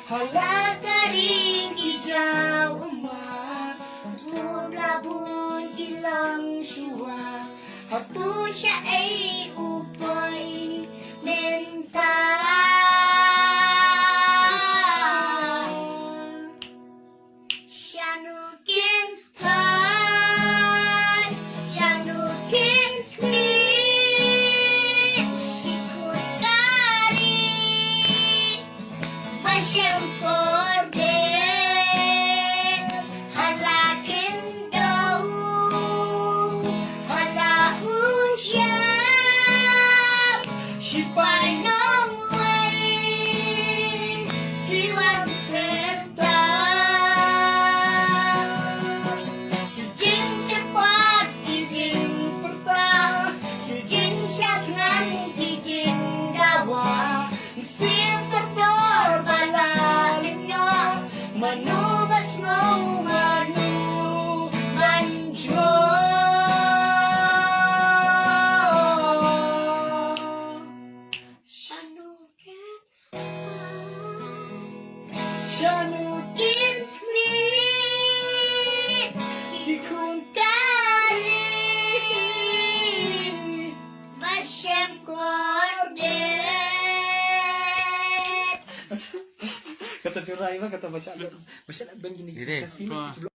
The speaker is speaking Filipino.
Hala ka rin ijaw uma, bulabon ilang suwa, hatun siya ay upay mental. Shanukin pan, shanukin min, ikut kari, masyam korden, halakin daw, halaun siya, sipay ng way, diwag serta. Manubas mo manu manjo. Shanukin mi dikuntari masyam korden. Kata curai mah kata masyaallah. Masyaallah bang gini Direct, kasih pa.